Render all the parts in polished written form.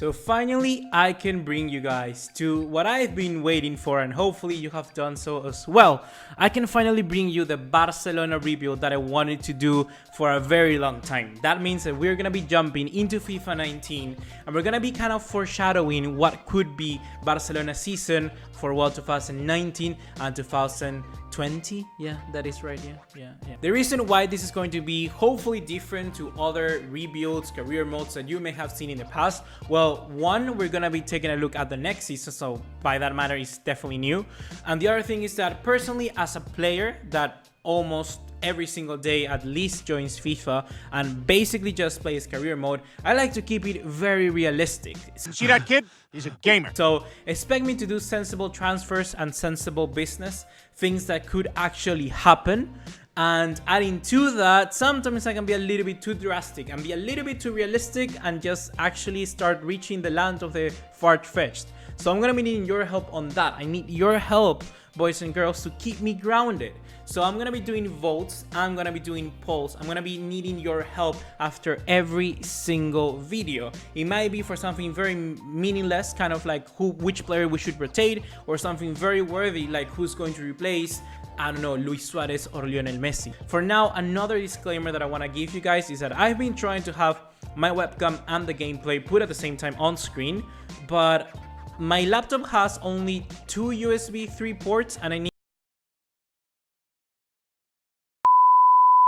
So finally, I can bring you guys to what I've been waiting for, and hopefully you have done so as well. I can finally bring you the Barcelona rebuild that I wanted to do for a very long time. That means that we're gonna be jumping into FIFA 19, and we're gonna be kind of foreshadowing what could be Barcelona season for 2019 and 2020. Yeah, that is right. Yeah. The reason why this is going to be hopefully different to other rebuilds, career modes that you may have seen in the past. Well, one, we're gonna be taking a look at the next season, so by that matter, it's definitely new. And the other thing is that personally, as a player that almost every single day at least joins FIFA and basically just plays career mode, I like to keep it very realistic. See that kid? He's a gamer. So expect me to do sensible transfers and sensible business, things that could actually happen. And adding to that, sometimes I can be a little bit too drastic and be a little bit too realistic and just actually start reaching the land of the far-fetched. So I'm gonna be needing your help on that. I need your help, boys and girls, to keep me grounded. So I'm gonna be doing votes, I'm gonna be doing polls, I'm gonna be needing your help after every single video. It might be for something very meaningless, kind of like which player we should rotate, or something very worthy like who's going to replace, I don't know, Luis Suarez or Lionel Messi. For now, another disclaimer that I want to give you guys is that I've been trying to have my webcam and the gameplay put at the same time on screen, but my laptop has only 2 USB 3 ports and I need.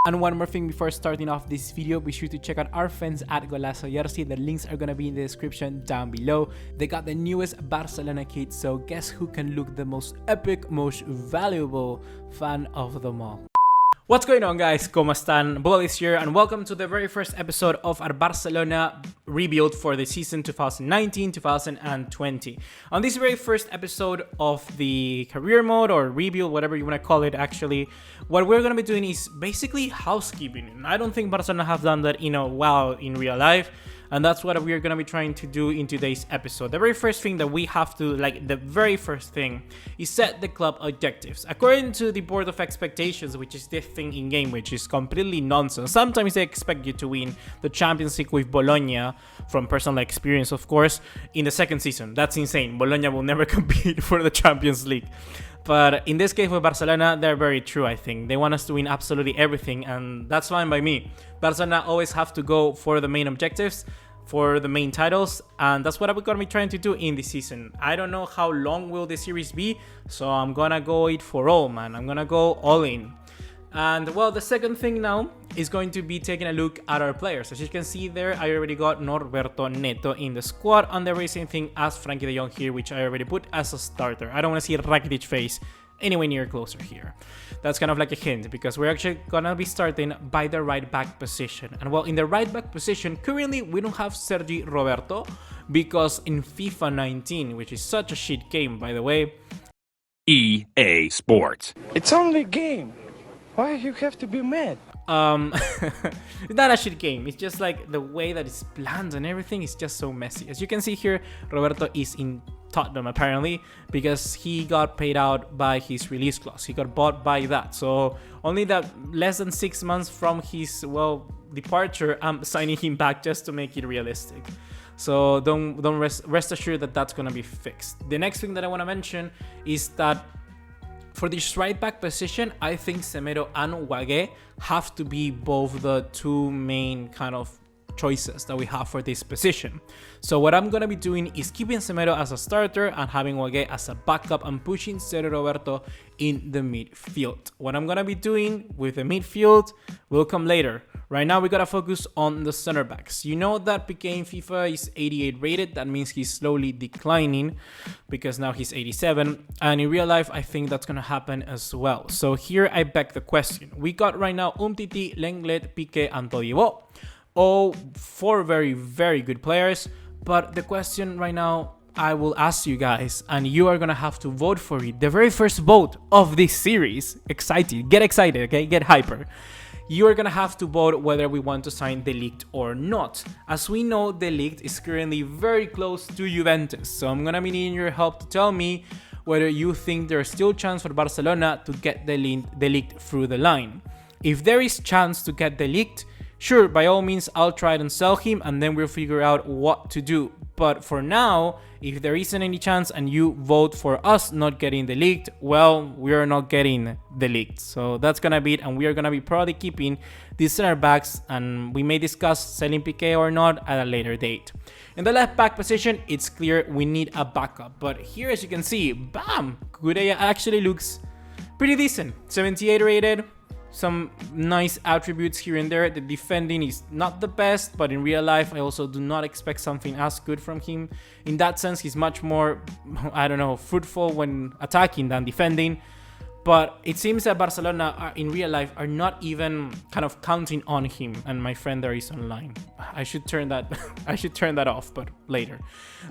And one more thing before starting off this video, be sure to check out our friends at Golazo Jersey. The links are gonna be in the description down below. They got the newest Barcelona kit, so guess who can look the most epic, most valuable fan of them all. What's going on, guys? ¿Cómo están? BugaLuis here, and welcome to the very first episode of our Barcelona rebuild for the season 2019-2020. On this very first episode of the career mode or rebuild, whatever you want to call it, actually, what we're going to be doing is basically housekeeping. And I don't think Barcelona have done that in a while in real life. And that's what we're going to be trying to do in today's episode. The very first thing that we have to, the very first thing is set the club objectives. According to the board of expectations, which is this thing in game, which is completely nonsense. Sometimes they expect you to win the Champions League with Bologna, from personal experience, of course, in the second season. That's insane. Bologna will never compete for the Champions League. But in this case with Barcelona, they're very true, I think. They want us to win absolutely everything, and that's fine by me. Barcelona always have to go for the main objectives, for the main titles, and that's what we're going to be trying to do in this season. I don't know how long will the series be, so I'm gonna go it for all, man. I'm gonna go all in. And well, the second thing now is going to be taking a look at our players. As you can see there, I already got Norberto Neto in the squad, and the same thing as Frankie de Jong here, which I already put as a starter. I don't want to see Rakitic face anywhere near closer here. That's kind of like a hint, because we're actually gonna be starting by the right back position. And well, in the right back position, currently we don't have Sergi Roberto, because in FIFA 19, which is such a shit game, by the way, EA Sports. It's only a game. Why you have to be mad? it's not a shit game. It's just like the way that it's planned and everything is just so messy. As you can see here, Roberto is in Tottenham apparently, because he got paid out by his release clause. He got bought by that. So only that less than 6 months from his, well, departure, I'm signing him back just to make it realistic. So don't rest assured that that's gonna be fixed. The next thing that I want to mention is that for this right back position, I think Semedo and Wagué have to be both the two main kind of choices that we have for this position. So what I'm gonna be doing is keeping Semedo as a starter and having Wagué as a backup and pushing Sergio Roberto in the midfield. What I'm gonna be doing with the midfield will come later. Right now we gotta focus on the center backs. You know that Piqué in FIFA is 88 rated. That means he's slowly declining because now he's 87. And in real life, I think that's gonna happen as well. So here I beg the question. We got right now Umtiti, Lenglet, Piqué, and Todibo. All 4 very, very good players. But the question right now I will ask you guys, and you are gonna have to vote for it. The very first vote of this series. Excited. Get excited, okay? Get hyper. You are gonna have to vote whether we want to sign De Ligt or not. As we know, De Ligt is currently very close to Juventus. So I'm gonna be needing your help to tell me whether you think there's still chance for Barcelona to get De Ligt through the line. If there is chance to get De Ligt, sure, by all means, I'll try and sell him and then we'll figure out what to do. But for now, if there isn't any chance and you vote for us not getting the leaked, well, we are not getting the leaked. So that's gonna be it, and we are gonna be probably keeping these center backs, and we may discuss selling Piqué or not at a later date. In the left back position, it's clear we need a backup. But here, as you can see, bam, Cucurella actually looks pretty decent. 78 rated. Some nice attributes here and there. The defending is not the best, but in real life I also do not expect something as good from him. In that sense, he's much more, I don't know, fruitful when attacking than defending. But it seems that Barcelona are, in real life, are not even kind of counting on him. And my friend there is online. I should turn that I should turn that off, but later.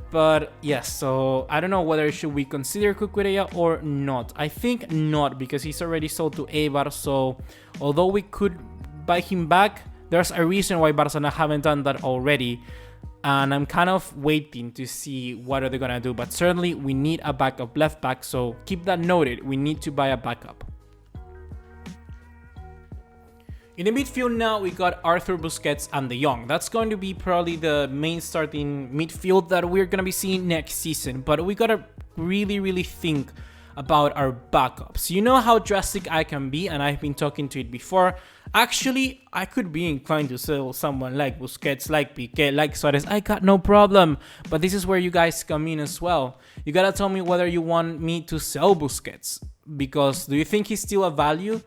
But yes, so I don't know whether should we consider Cucurella or not. I think not, because he's already sold to Eibar. So although we could buy him back, there's a reason why Barcelona haven't done that already. And I'm kind of waiting to see what are they gonna do. But certainly we need a backup left back, so keep that noted. We need to buy a backup. In the midfield now, we got Arthur, Busquets, and De Jong. That's going to be probably the main starting midfield that we're gonna be seeing next season. But we gotta really think about our backups. You know how drastic I can be, and I've been talking to it before. Actually, I could be inclined to sell someone like Busquets, like Piqué, like Suarez. I got no problem. But this is where you guys come in as well. You gotta tell me whether you want me to sell Busquets. Because do you think he's still a value?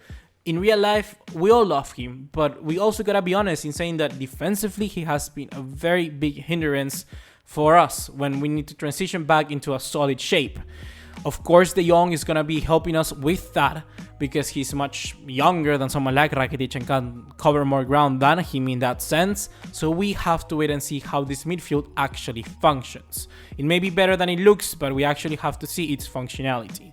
In real life, we all love him. But we also gotta be honest in saying that defensively, he has been a very big hindrance for us when we need to transition back into a solid shape. Of course, De Jong is going to be helping us with that because he's much younger than someone like Rakitic and can cover more ground than him in that sense. So we have to wait and see how this midfield actually functions. It may be better than it looks, but we actually have to see its functionality.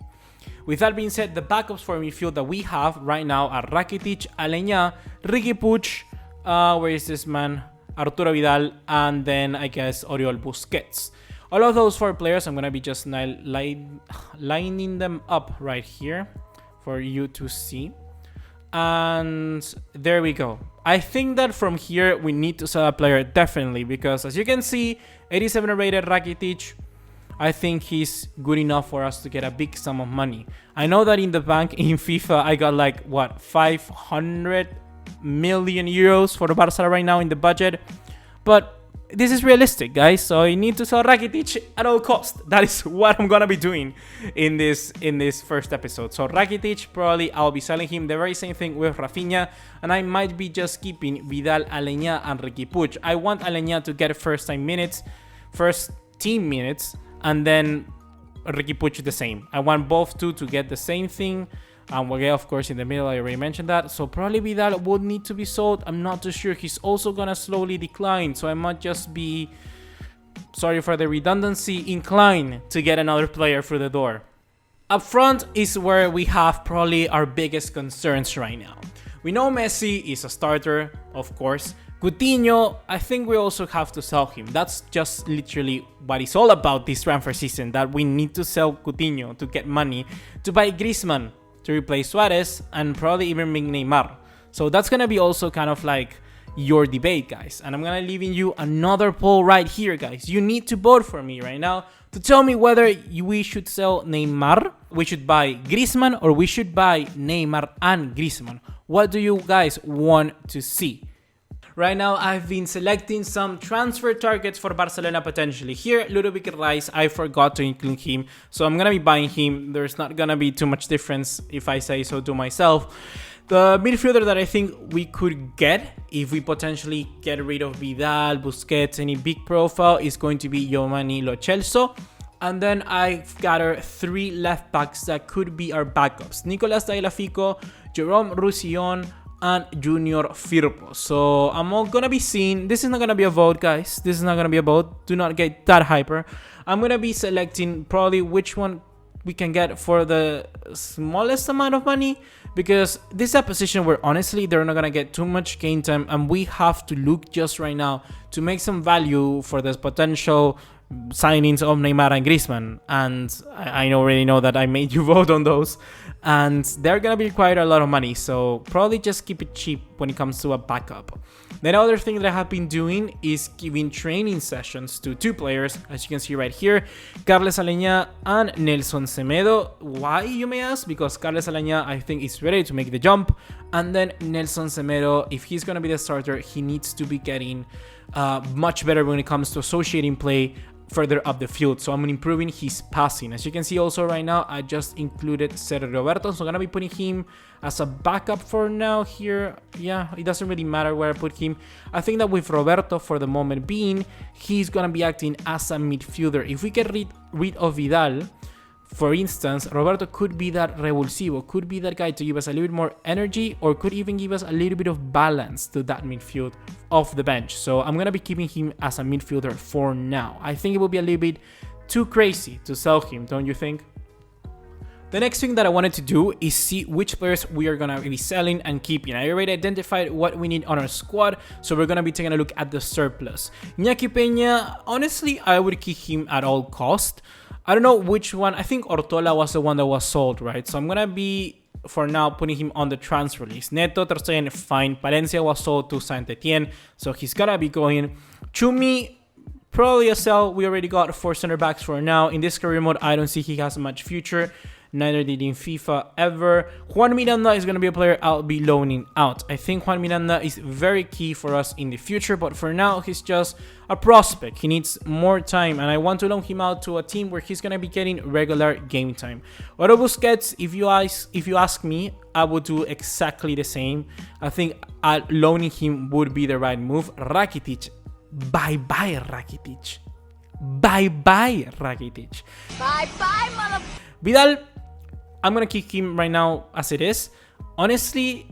With that being said, the backups for midfield that we have right now are Rakitic, Aleñá, Riqui Puig, where is this man? Arturo Vidal, and then I guess Oriol Busquets. All of those 4 players, I'm going to be just lining them up right here for you to see. And there we go. I think that from here, we need to sell a player definitely, because as you can see, 87 rated Rakitic, I think he's good enough for us to get a big sum of money. I know that in the bank in FIFA, I got like, what, 500 million euros for Barca right now in the budget. But this is realistic, guys, so I need to sell Rakitic at all costs. That is what I'm gonna be doing in this first episode. So Rakitic, probably I'll be selling him. The very same thing with Rafinha, and I might be just keeping Vidal, Aleñá, and Riqui Puig. I want Aleñá to get first team minutes, and then Riqui Puig the same. I want both two to get the same thing. Wage, of course, in the middle, I already mentioned that. So probably Vidal would need to be sold. I'm not too sure. He's also gonna slowly decline. So I might just be, sorry for the redundancy, inclined to get another player through the door. Up front is where we have probably our biggest concerns right now. We know Messi is a starter, of course. Coutinho, I think we also have to sell him. That's just literally what it's all about this transfer season, that we need to sell Coutinho to get money to buy Griezmann, to replace Suarez, and probably even bring Neymar. So that's gonna be also kind of like your debate, guys. And I'm gonna leave you another poll right here, guys. You need to vote for me right now to tell me whether we should sell Neymar, we should buy Griezmann, or we should buy Neymar and Griezmann. What do you guys want to see? Right now, I've been selecting some transfer targets for Barcelona potentially. Here, Ludovic Reis, I forgot to include him, so I'm gonna be buying him. There's not gonna be too much difference if I say so to myself. The midfielder that I think we could get if we potentially get rid of Vidal, Busquets, any big profile is going to be Giovanni Lo Celso. And then I've gathered 3 left backs that could be our backups: Nicolas Tagliafico, Jerome Roussillon, and Junior Firpo. So I'm all gonna be seeing, this is not gonna be a vote, guys. This is not gonna be a vote. Do not get that hyper. I'm gonna be selecting probably which one we can get for the smallest amount of money, because this is a position where honestly they're not gonna get too much game time, and we have to look just right now to make some value for this potential signings of Neymar and Griezmann, and I already know that I made you vote on those, and they're gonna be required a lot of money, so probably just keep it cheap when it comes to a backup. The other thing that I have been doing is giving training sessions to 2 players, as you can see right here, Carles Aleñá and Nelson Semedo. Why, you may ask? Because Carles Aleñá, I think, is ready to make the jump, and then Nelson Semedo, if he's gonna be the starter, he needs to be getting much better when it comes to associating play further up the field. So I'm improving his passing. As you can see also right now, I just included Sergio Roberto, so I'm gonna be putting him as a backup for now here. Yeah, it doesn't really matter where I put him. I think that with Roberto, for the moment being, he's gonna be acting as a midfielder. If we get rid of Vidal, for instance, Roberto could be that revulsivo, could be that guy to give us a little bit more energy, or could even give us a little bit of balance to that midfield off the bench. So I'm going to be keeping him as a midfielder for now. I think it will be a little bit too crazy to sell him, don't you think? The next thing that I wanted to do is see which players we are going to be selling and keeping. I already identified what we need on our squad, so we're going to be taking a look at the surplus. Iñaki Peña, honestly, I would keep him at all cost. I don't know which one. I think Ortola was the one that was sold, right? So I'm going to be, for now, putting him on the transfer list. Neto, Ter Stegen, fine. Palencia was sold to Saint-Etienne, so he's going to be going. Chumi, probably a sell. We already got 4 center backs for now. In this career mode, I don't see he has much future. Neither did in FIFA ever. Juan Miranda is going to be a player I'll be loaning out. I think Juan Miranda is very key for us in the future, but for now, he's just a prospect. He needs more time, and I want to loan him out to a team where he's going to be getting regular game time. Otto Busquets, if you ask me, I would do exactly the same. I think loaning him would be the right move. Rakitic, bye-bye Rakitic. Bye-bye Rakitic. Bye-bye, mother... Vidal, I'm going to keep him right now as it is. Honestly,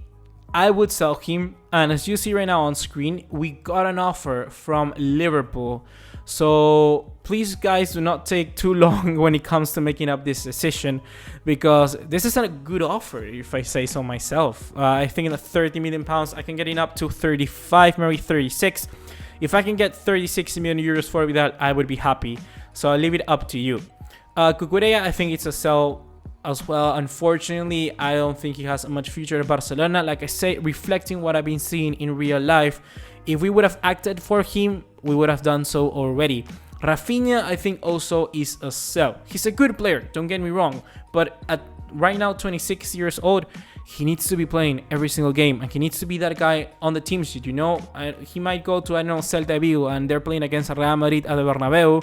I would sell him. And as you see right now on screen, we got an offer from Liverpool. So please, guys, do not take too long when it comes to making up this decision, because this is a good offer, if I say so myself. I think in the 30 million pounds, I can get it up to 35, maybe 36. If I can get 36 million euros for Vidal, I would be happy. So I'll leave it up to you. Cucurella, I think it's a sell as well. Unfortunately, I don't think he has much future at Barcelona. Like I say, reflecting what I've been seeing in real life, if we would have acted for him, we would have done so already. Rafinha, I think also is a sell. He's a good player, don't get me wrong, but at right now, 26 years old, he needs to be playing every single game, and he needs to be that guy on the team sheet, you know. He might go to, I don't know, Celta Vigo, and they're playing against Real Madrid at the Bernabeu.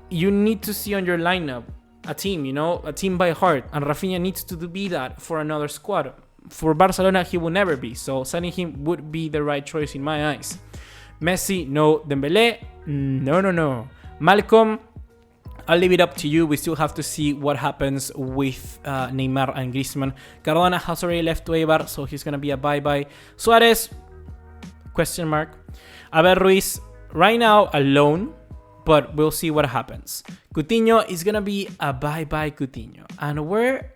You need to see on your lineup a team, you know, a team by heart, and Rafinha needs to be that for another squad. For Barcelona, he will never be, so signing him would be the right choice in my eyes. Messi, no. Dembele, no. Malcolm, I'll leave it up to you. We still have to see what happens with Neymar and Griezmann. Cardona has already left to Eibar, so he's going to be a bye-bye. Suarez, question mark. Abel Ruiz, right now, alone, but we'll see what happens. Coutinho is going to be a bye-bye Coutinho. And where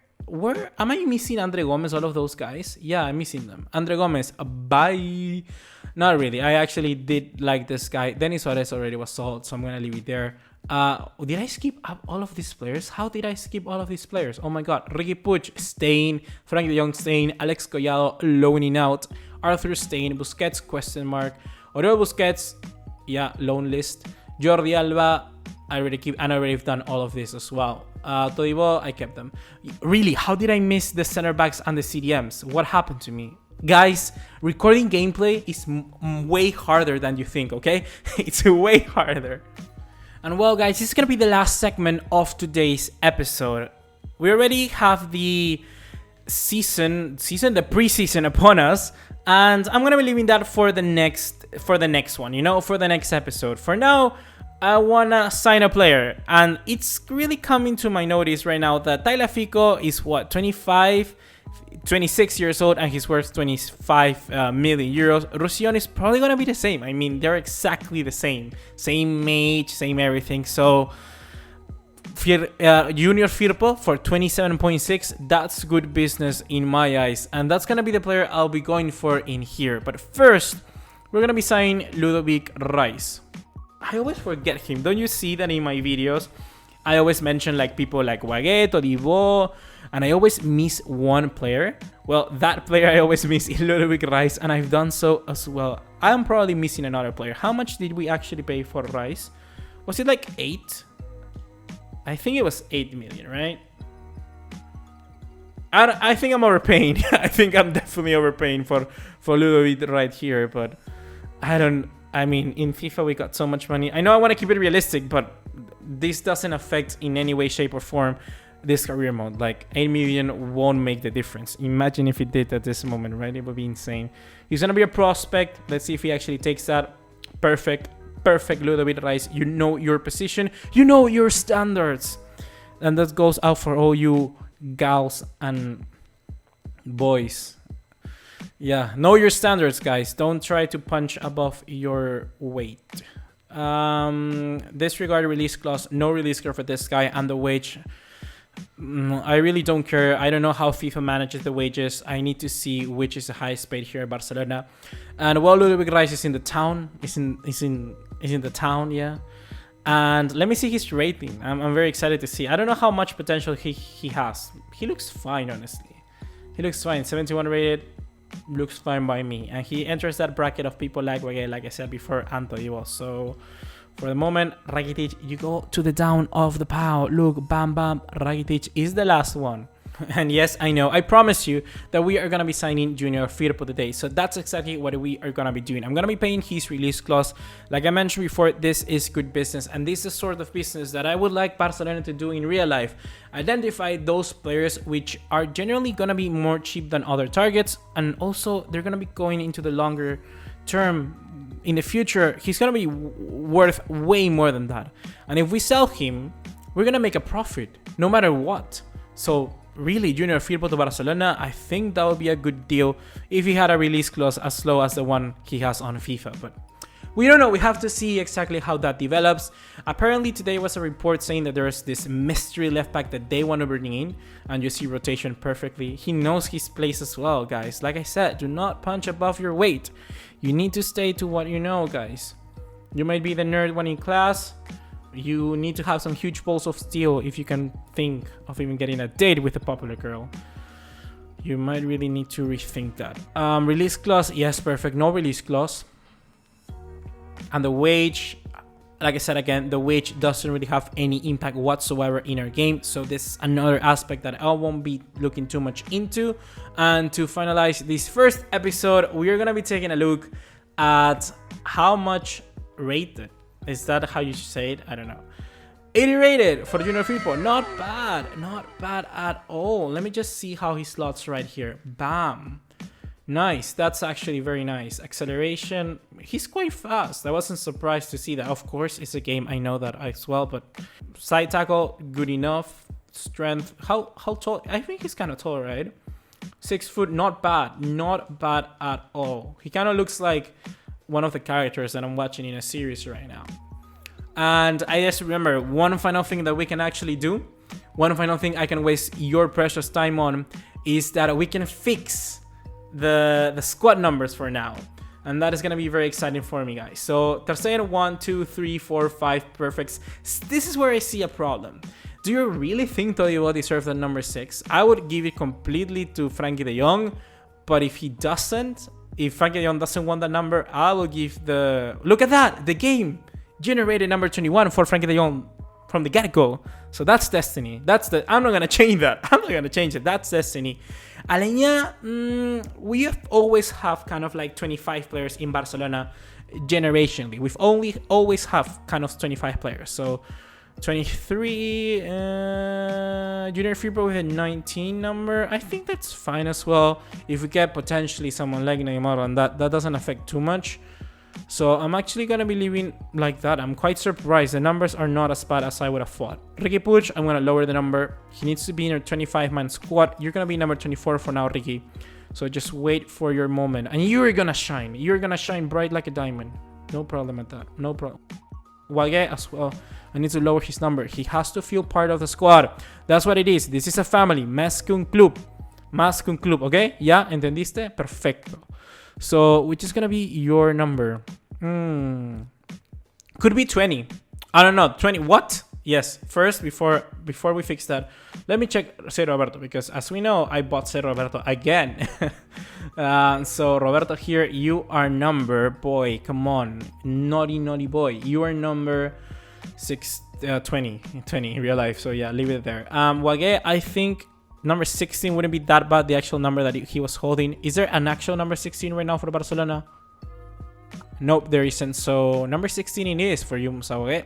am I missing Andre Gomez, all of those guys? Yeah, I'm missing them. Andre Gomez, a bye. Not really. I actually did like this guy. Denis Suarez already was sold, so I'm going to leave it there. Did I skip up all of these players? How did I skip all of these players? Oh my god. Ricky Puig, staying. Frank de Jong, staying. Alex Collado, loaning out. Arthur, staying. Busquets, question mark. Oriol Busquets, yeah, loan list. Jordi Alba, I already keep, and I already have done all of this as well. Todibo, I kept them. Really, how did I miss the center backs and the CDMs? What happened to me? Guys, recording gameplay is way harder than you think, okay? It's way harder. And well, guys, this is gonna be the last segment of today's episode. We already have the the preseason upon us, and I'm gonna be leaving that for the next one, you know, for the next episode. For now, I wanna sign a player, and it's really coming to my notice right now that Tagliafico is what, 26 years old, and he's worth 25 million euros. Roussillon is probably gonna be the same. I mean, they're exactly the same age, same everything. So Junior Firpo for 27.6, that's good business in my eyes, and that's gonna be the player I'll be going for in here. But first, we're gonna be signing Ludovic Reis. I always forget him. Don't you see that in my videos? I always mention like people like Waguet, Todibo, and I always miss one player. Well, that player I always miss is Ludovic Rice, and I've done so as well. I'm probably missing another player. How much did we actually pay for Rice? Was it like 8? I think it was 8 million, right? I think I'm overpaying. I think I'm definitely overpaying for Ludovic right here, but I mean, in FIFA we got so much money. I know I want to keep it realistic, but this doesn't affect in any way, shape, or form this career mode. Like 8 million won't make the difference. Imagine if it did at this moment, right? It would be insane. He's gonna be a prospect. Let's see if he actually takes that. Perfect Ludovic Rice. You know your position, you know your standards, and that goes out for all you gals and boys. Yeah, know your standards, guys. Don't try to punch above your weight. Disregard release clause, no release clause for this guy, and the wage, I really don't care. I don't know how FIFA manages the wages. I need to see which is the highest paid here at Barcelona. And well, Ludovic Rice is in the town. Is in the town, yeah. And let me see his rating. I'm very excited to see. I don't know how much potential he has. He looks fine, honestly. He looks fine. 71 rated. Looks fine by me. And he enters that bracket of people like Waguet, like I said before, Anthony was. So for the moment, Rakitic, you go to the down of the pile. Look, bam, bam. Rakitic is the last one. And yes, I know, I promise you that we are going to be signing Junior Firpo today. So that's exactly what we are going to be doing. I'm going to be paying his release clause. Like I mentioned before, this is good business. And this is the sort of business that I would like Barcelona to do in real life. Identify those players which are generally going to be more cheap than other targets. And also, they're going to be going into the longer term. In the future, he's going to be worth way more than that. And if we sell him, we're going to make a profit no matter what. So really, Junior Firpo to Barcelona, I think that would be a good deal if he had a release clause as low as the one he has on FIFA. But we don't know. We have to see exactly how that develops. Apparently, today was a report saying that there's this mystery left back that they want to bring in, and you see rotation perfectly. He knows his place as well, guys. Like I said, do not punch above your weight. You need to stay to what you know, guys. You might be the nerd one in class. You need to have some huge balls of steel if you can think of even getting a date with a popular girl. You might really need to rethink that. Release clause, yes, perfect. No release clause. And the wage, like I said again, the wage doesn't really have any impact whatsoever in our game. So this is another aspect that I won't be looking too much into. And to finalize this first episode, we are going to be taking a look at how much rated. Is that how you say it? I don't know. 80 rated for Junior Firpo. Not bad. Not bad at all. Let me just see how he slots right here. Bam. Nice. That's actually very nice. Acceleration. He's quite fast. I wasn't surprised to see that. Of course, it's a game. I know that as well. But side tackle, good enough. Strength. How tall? I think he's kind of tall, right? 6 foot. Not bad. Not bad at all. He kind of looks like one of the characters that I'm watching in a series right now. And I just remember one final thing that we can actually do, one final thing I can waste your precious time on, is that we can fix the squad numbers for now. And that is going to be very exciting for me, guys. So Terceiro, 1, 2, 3, 4, 5 perfects. This is where I see a problem. Do you really think Todibo deserves the number 6? I would give it completely to Frankie de Jong, but if he doesn't, if Frankie de Jong doesn't want that number, I will give the... Look at that! The game generated number 21 for Frankie de Jong from the get-go. So that's destiny. I'm not going to change that. I'm not going to change it. That's destiny. Alenia, we have always have kind of like 25 players in Barcelona generationally. We've always have kind of 25 players. So 23, Junior Firpo with a 19 number. I think that's fine as well. If we get potentially someone like Neymar, and that doesn't affect too much. So I'm actually going to be leaving like that. I'm quite surprised. The numbers are not as bad as I would have thought. Ricky Puig, I'm going to lower the number. He needs to be in a 25-man squad. You're going to be number 24 for now, Ricky. So just wait for your moment. And you're going to shine. You're going to shine bright like a diamond. No problem at that. No problem. Waguet as well. I need to lower his number. He has to feel part of the squad. That's what it is. This is a family. Más que un club. Más que un club. Okay? ¿Ya? ¿Entendiste? Perfecto. So, which is going to be your number? Could be 20. I don't know. 20. What? Yes. First, before we fix that, let me check Say Roberto, because as we know, I bought Say Roberto again. So Roberto here, you are number, boy, come on, naughty boy. You are number 20 in real life. So yeah, leave it there. Wage, I think number 16 wouldn't be that bad. The actual number that he was holding. Is there an actual number 16 right now for Barcelona? Nope, there isn't. So number 16 it is for you, Musawague.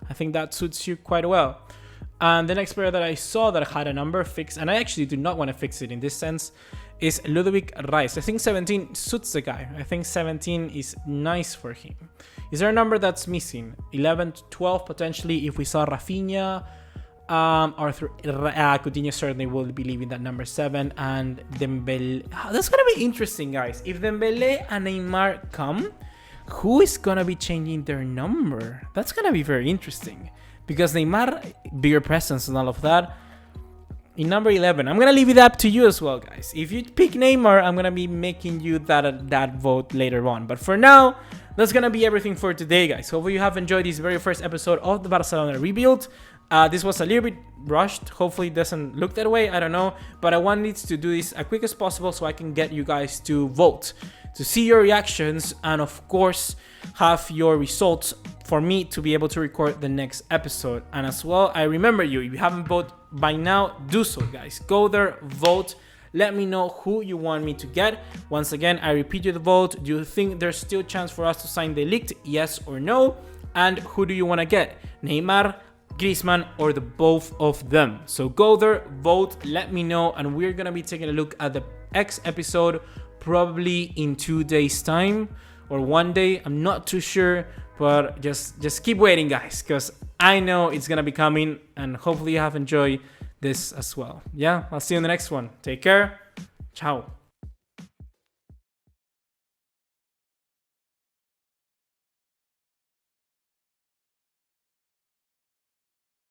I think that suits you quite well. And the next player that I saw that had a number fixed, and I actually do not want to fix it in this sense, is Ludovic Reis. I think 17 suits the guy. I think 17 is nice for him. Is there a number that's missing? 11 to 12 potentially if we saw Rafinha. Coutinho certainly will be leaving that number 7, and Dembele. That's gonna be interesting, guys. If Dembele and Neymar come, who is gonna be changing their number? That's gonna be very interesting, because Neymar, bigger presence and all of that. In number 11, I'm gonna leave it up to you as well, guys. If you pick Neymar, I'm gonna be making you that vote later on. But for now, that's gonna be everything for today, guys. Hopefully you have enjoyed this very first episode of the Barcelona Rebuild. This was a little bit rushed. Hopefully it doesn't look that way, I don't know, but I wanted to do this as quick as possible so I can get you guys to vote, to see your reactions, and of course have your results for me to be able to record the next episode. And as well, I remember you, if you haven't voted by now, do so, guys. Go there, vote. Let me know who you want me to get. Once again, I repeat you the vote. Do you think there's still a chance for us to sign the leaked? Yes or no? And who do you want to get? Neymar, Griezmann, or the both of them? So go there, vote, let me know, and we're gonna be taking a look at the X episode probably in 2 days time or 1 day. I'm not too sure, but just keep waiting, guys, because I know it's gonna be coming, and hopefully you have enjoyed this as well. Yeah, I'll see you in the next one. Take care. Ciao.